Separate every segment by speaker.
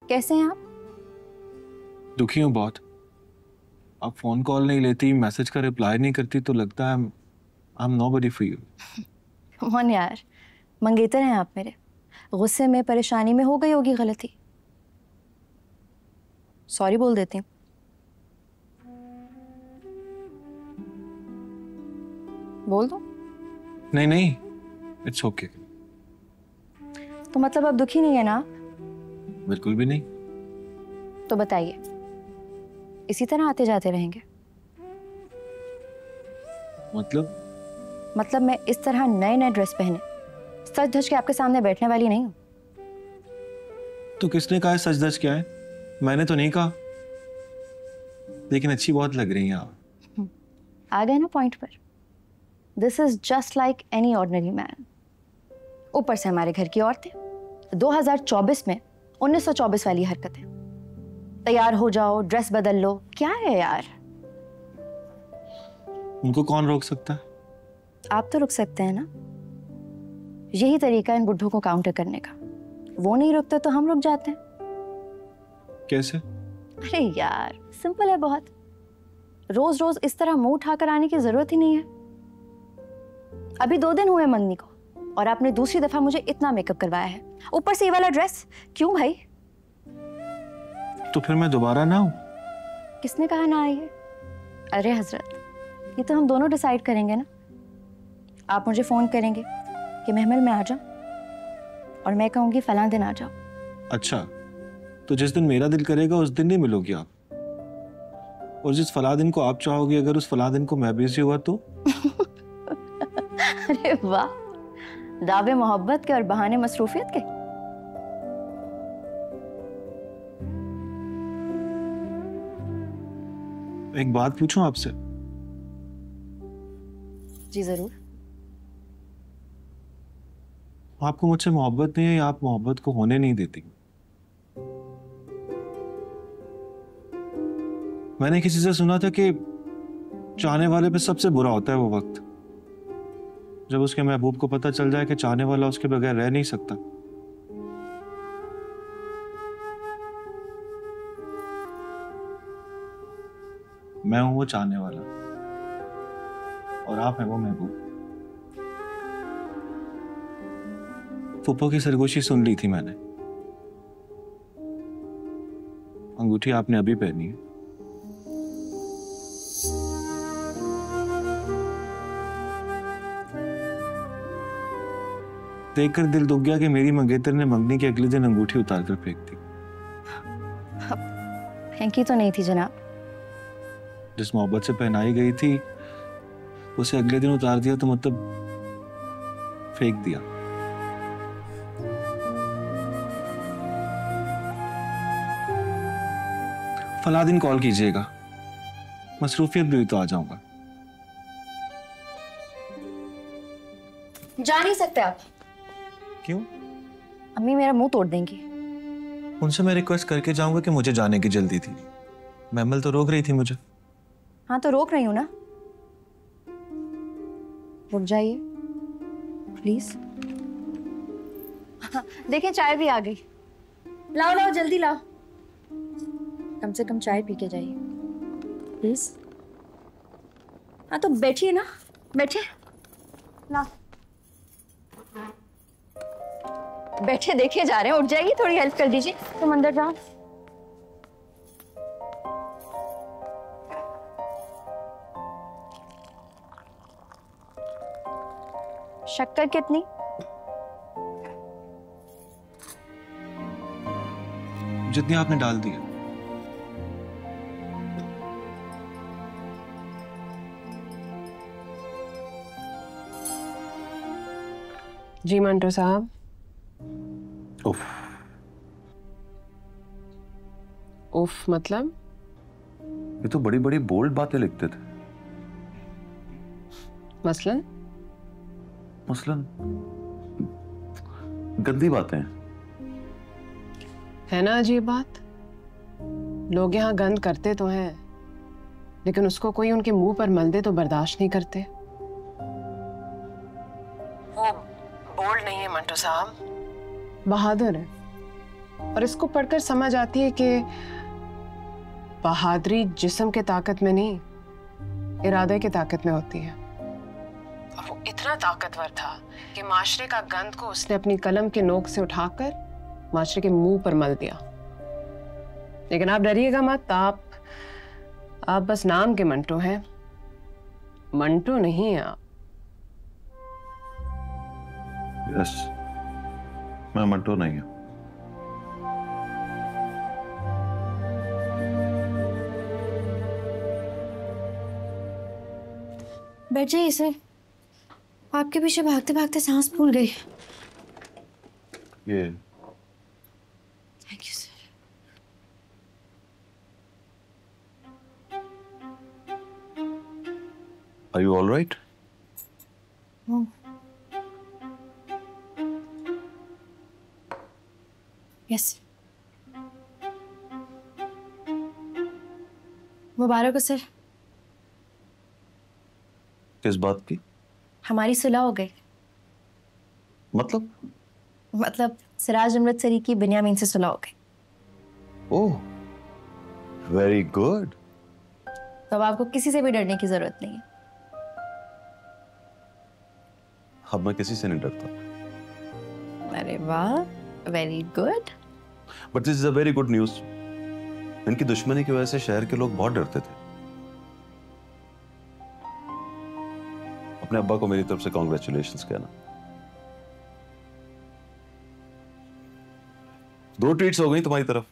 Speaker 1: कैसे हैं आप?
Speaker 2: दुखी हूँ बहुत। आप फोन कॉल नहीं लेती, मैसेज का रिप्लाई नहीं करती, तो लगता है I am nobody for you.
Speaker 1: Come on यार, मंगेतर हैं आप मेरे। गुस्से में, परेशानी में हो गई होगी गलती, सॉरी बोल देती हूँ। बोल दो।
Speaker 2: नहीं नहीं, इट्स ओके।
Speaker 1: तो मतलब अब दुखी नहीं है ना?
Speaker 2: बिल्कुल भी नहीं।
Speaker 1: तो बताइए, इसी तरह आते जाते रहेंगे? मतलब मैं इस तरह नए नए ड्रेस पहने सज धज के आपके सामने बैठने वाली नहीं हूँ।
Speaker 2: तो किसने कहा है सच धज क्या है? मैंने तो नहीं कहा, लेकिन अच्छी बहुत लग रही हैं आप।
Speaker 1: आ गए ना पॉइंट पर। This is just like any ordinary man. ऊपर से हमारे घर की औरतें 2024 में 1924 वाली हरकतें। तैयार हो जाओ, ड्रेस बदल लो, क्या है यार?
Speaker 2: उनको कौन रोक सकता है?
Speaker 1: आप तो रुक सकते हैं ना। यही तरीका इन बुड्ढों को काउंटर करने का। वो नहीं रुकते तो हम रुक जाते हैं।
Speaker 2: कैसे?
Speaker 1: अरे यार, सिंपल है बहुत। रोज रोज इस तरह मुंह उठाकर आने की जरूरत ही नहीं है। अभी 2 दिन हुए मंगनी को और आपने दूसरी दफा मुझे इतना मेकअप करवाया है, ऊपर से ये वाला ड्रेस। क्यों भाई?
Speaker 2: तो फिर मैं दोबारा ना आऊं?
Speaker 1: किसने कहा ना आइए? अरे हजरत, ये तो हम दोनों डिसाइड करेंगे ना। आप मुझे फोन करेंगे कि महमल में आ जाओ, और मैं कहूंगी फलां दिन आ जाओ।
Speaker 2: अच्छा, तो जिस दिन मेरा दिल करेगा उस दिन नहीं मिलोगी आप, और जिस फला दिन को आप चाहोगे, अगर उस फला दिन को मैं बिजी हुआ तो?
Speaker 1: अरे वाह, दावे मोहब्बत के और बहाने मसरूफियत के।
Speaker 2: एक बात पूछूं आपसे?
Speaker 1: जी जरूर।
Speaker 2: आपको मुझसे मोहब्बत नहीं है या आप मोहब्बत को होने नहीं देती? मैंने किसी से सुना था कि चाहने वाले पे सबसे बुरा होता है वो वक्त जब उसके महबूब को पता चल जाए कि चाहने वाला उसके बगैर रह नहीं सकता। मैं हूं वो चाहने वाला और आप हैं वो महबूब। फूफो की सरगोशी सुन ली थी मैंने। अंगूठी आपने अभी पहनी है। देखकर दिल दुख गया कि मेरी मंगेतर ने मंगनी के अगले दिन अंगूठी उतारकर फेंक दी।
Speaker 1: फेंकी तो नहीं थी जनाब।
Speaker 2: जिस मोहब्बत से पहनाई गई थी उसे अगले दिन उतार दिया, तो मतलब फेंक दिया। फला दिन कॉल कीजिएगा, मसरूफियत भी हुई तो आ जाऊंगा।
Speaker 1: जा नहीं सकते आप।
Speaker 2: क्यों?
Speaker 1: अम्मी मेरा मुंह तोड़ देंगी।
Speaker 2: उनसे मैं रिक्वेस्ट करके जाऊंगा कि मुझे जाने की जल्दी थी। महमल तो रोक रही थी मुझे।
Speaker 1: हाँ तो रोक रही हूं ना। रुक जाइए प्लीज। हाँ, देखें चाय भी आ गई। लाओ लाओ जल्दी लाओ। कम से कम चाय पी के जाइए प्लीज। हाँ तो बैठिए ना, बैठिए। ला बैठे देखे जा रहे हैं, उठ जाइए, थोड़ी हेल्प कर दीजिए। तुम अंदर जाओ। शक्कर कितनी?
Speaker 2: जितनी आपने डाल दी है।
Speaker 3: जी मंटो साहब।
Speaker 2: उफ।
Speaker 3: उफ मतलब?
Speaker 4: ये तो बड़ी बड़ी बोल्ड बातें लिखते थे।
Speaker 3: मसलन?
Speaker 4: मसलन गंदी बातें
Speaker 3: है ना अजीब बात। लोग यहाँ गंद करते तो हैं, लेकिन उसको कोई उनके मुंह पर मल दे तो बर्दाश्त नहीं करते। वो बोल्ड नहीं है मंटो साहब, बहादुर है। और इसको पढ़कर समझ आती है कि बहादुरी जिस्म के ताकत में नहीं, इरादे की ताकत में होती है। और वो इतना ताकतवर था कि माशरे का गंद को उसने अपनी कलम के नोक से उठाकर माशरे के मुंह पर मल दिया। लेकिन आप डरिएगा मत, आप बस नाम के मंटो हैं, मंटो नहीं हैं आप।
Speaker 4: यस, मैं मंटो नहीं हूं।
Speaker 1: बैठ जाइए सर, आपके पीछे भागते भागते सांस फूल गई।
Speaker 4: ये
Speaker 1: thank you sir.
Speaker 4: Are you all right?
Speaker 1: Yes. मुबारक हो सर।
Speaker 4: किस बात की?
Speaker 1: हमारी सुलह हो गई। मतलब सिराज अमृतसरी की बिन्यामीन से सुलह हो गई।
Speaker 4: ओह, वेरी गुड।
Speaker 1: तो अब आपको किसी से भी डरने की जरूरत नहीं है।
Speaker 4: अब मैं किसी से नहीं डरता।
Speaker 1: अरे वाह, very good.
Speaker 4: But this is a very good news. इनकी दुश्मनी की वजह से शहर के लोग बहुत डरते थे। अपने अब्बा को मेरी तरफ से कॉन्ग्रेचुलेशंस कहना। 2 ट्रीट्स हो गई तुम्हारी तरफ।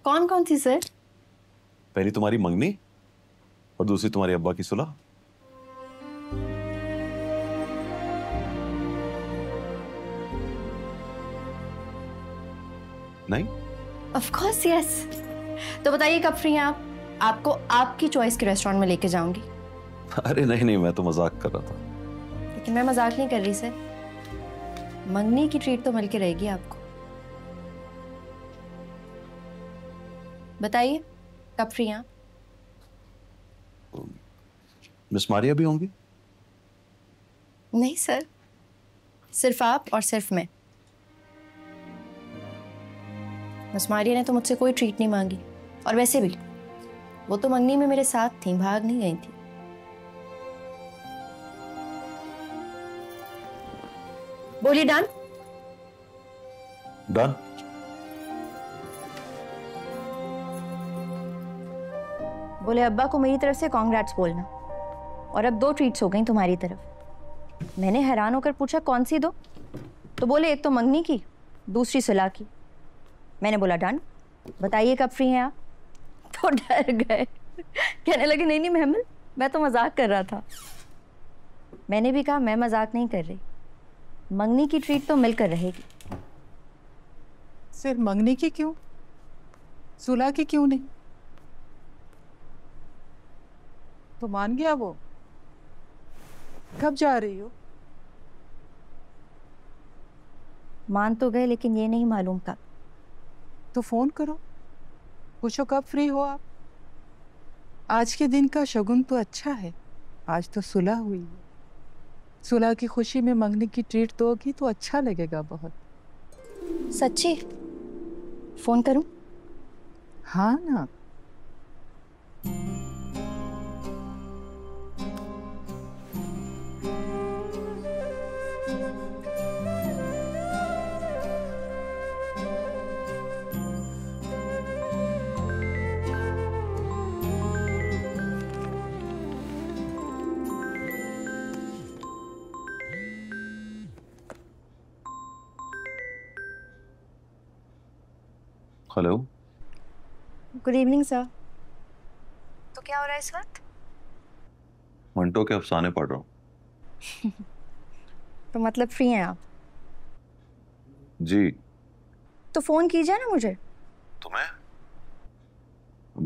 Speaker 1: कौन कौन सी सर?
Speaker 4: पहली तुम्हारी मंगनी और दूसरी तुम्हारे अब्बा की सुलह। नहीं?
Speaker 1: Of course yes. तो बताइए कब फ्री हैं आप? आपको आपकी चॉइस के रेस्टोरेंट में लेके जाऊंगी।
Speaker 4: अरे नहीं, मैं तो मजाक कर रहा था।
Speaker 1: लेकिन मैं मजाक नहीं कर रही सर, मंगनी की ट्रीट तो मिलके रहेगी आपको। बताइए कब फ्री हैं आप?
Speaker 4: मिस मारिया भी होंगी?
Speaker 1: नहीं सर, सिर्फ आप और सिर्फ मैं। मिस मारिया ने तो मुझसे कोई ट्रीट नहीं मांगी, और वैसे भी वो तो मंगनी में मेरे साथ थी, भाग नहीं गई थी। बोलिए डन?
Speaker 4: डन।
Speaker 1: बोले अब्बा को मेरी तरफ से कॉन्ग्रेट्स बोलना। और अब 2 ट्रीट्स हो गई तुम्हारी तरफ। मैंने हैरान होकर पूछा कौन सी 2? तो बोले एक तो मंगनी की, दूसरी सुलह की। मैंने बोला डन, बताइए कब फ्री हैं आप? तो डर गए, कहने लगे नहीं नहीं महमल, मैं तो मजाक कर रहा था। मैंने भी कहा मैं मजाक नहीं कर रही, मंगनी की ट्रीट तो मिलकर रहेगी।
Speaker 5: सिर्फ मंगनी की क्यों, सुलह की क्यों नहीं? तो मान गया वो। कब जा रही हो?
Speaker 1: मान तो गए, लेकिन ये नहीं मालूम कब।
Speaker 5: तो फोन करो, पूछो कब फ्री हो आप। आज के दिन का शगुन तो अच्छा है, आज तो सुलह हुई है। सुलह की खुशी में मंगनी की ट्रीट दोगी तो अच्छा लगेगा बहुत।
Speaker 1: सच्ची? फोन करूं?
Speaker 5: हाँ ना।
Speaker 4: हेलो।
Speaker 1: Good evening sir. तो क्या हो रहा है इस वक्त?
Speaker 4: मंटो के अफसाने पढ़ रहा हूँ।
Speaker 1: तो मतलब फ्री हैं आप?
Speaker 4: जी।
Speaker 1: तो फोन कीजिए ना मुझे।
Speaker 4: तुम्हें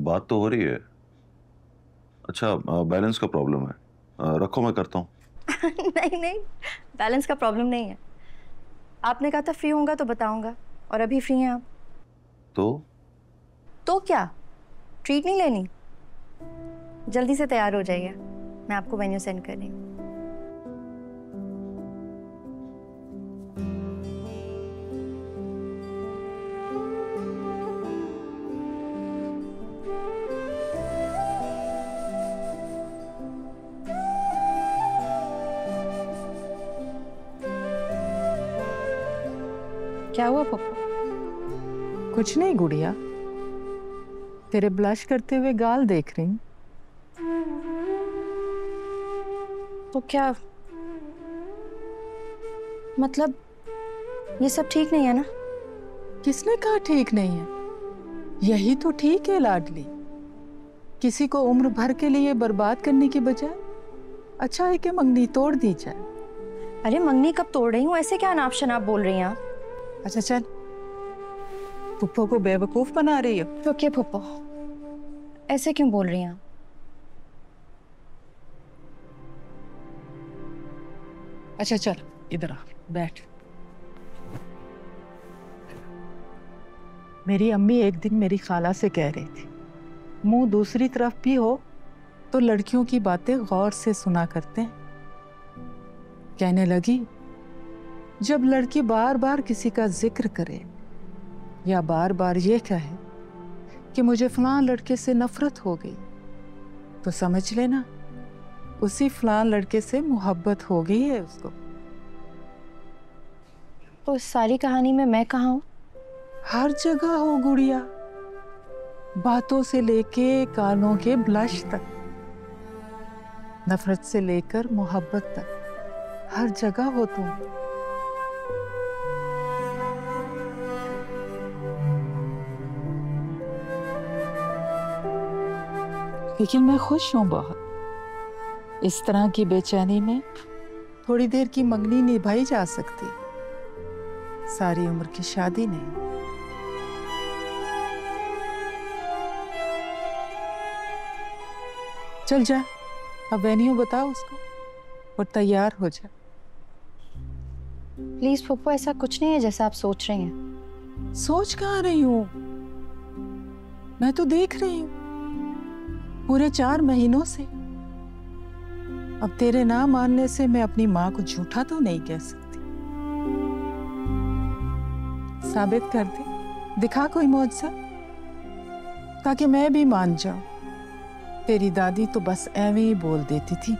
Speaker 4: बात तो हो रही है। अच्छा, बैलेंस का प्रॉब्लम है। रखो, मैं करता हूँ।
Speaker 1: नहीं नहीं, बैलेंस का प्रॉब्लम नहीं है। आपने कहा था फ्री होऊंगा तो बताऊंगा, और अभी फ्री हैं आप। तो क्या, ट्रीट नहीं लेनी? जल्दी से तैयार हो जाइए, मैं आपको मेन्यू सेंड कर रही हूँ। क्या हुआ पप्पू?
Speaker 5: कुछ नहीं गुड़िया, तेरे ब्लश करते हुए गाल देख रही हूँ।
Speaker 1: तो क्या मतलब ये सब ठीक नहीं है ना?
Speaker 5: किसने कहा ठीक नहीं है? यही तो ठीक है लाडली। किसी को उम्र भर के लिए बर्बाद करने की बजाय अच्छा है कि मंगनी तोड़ दी जाए।
Speaker 1: अरे मंगनी कब तोड़ रही हूँ? ऐसे क्या नाप शनाप बोल रही हैं आप?
Speaker 5: अच्छा चल, पुप्पो को बेवकूफ बना रही हो।
Speaker 1: तो क्या पुप्पो, ऐसे क्यों बोल रही हैं आप?
Speaker 5: अच्छा चल इधर आ, बैठ। मेरी अम्मी एक दिन मेरी खाला से कह रही थी, मुंह दूसरी तरफ भी हो तो लड़कियों की बातें गौर से सुना करते हैं। कहने लगी, जब लड़की बार बार किसी का जिक्र करे या बार बार ये कहे कि मुझे फलां लड़के से नफरत हो गई, तो समझ लेना उसी फलां लड़के से मोहब्बत हो गई है उसको।
Speaker 1: तो इस सारी कहानी में मैं कहाँ हूँ?
Speaker 5: हर जगह हो गुड़िया, बातों से लेके गालों के ब्लश तक, नफरत से लेकर मोहब्बत तक, हर जगह हो तुम। लेकिन मैं खुश हूं बहुत। इस तरह की बेचैनी में थोड़ी देर की मंगनी निभाई जा सकती, सारी उम्र की शादी नहीं। चल जा, अब वेन्यू बताओ उसको और तैयार हो जा।
Speaker 1: प्लीज पप्पू, ऐसा कुछ नहीं है जैसा आप सोच रही हैं।
Speaker 5: सोच कहाँ रही हूं, मैं तो देख रही हूं पूरे 4 महीनों से। अब तेरे ना मानने से मैं अपनी माँ को झूठा तो नहीं कह सकती। साबित कर दे, दिखा कोई मौजज़ा, ताकि मैं भी मान जाऊं। तेरी दादी तो बस ऐਵੇਂ ही बोल देती थी।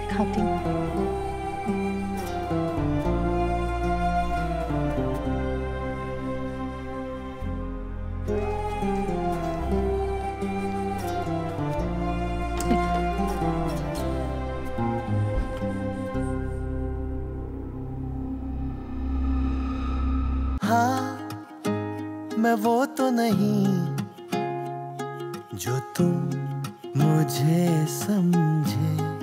Speaker 1: खाती हूँ।
Speaker 6: हाँ, मैं वो तो नहीं जो तुम मुझे समझे।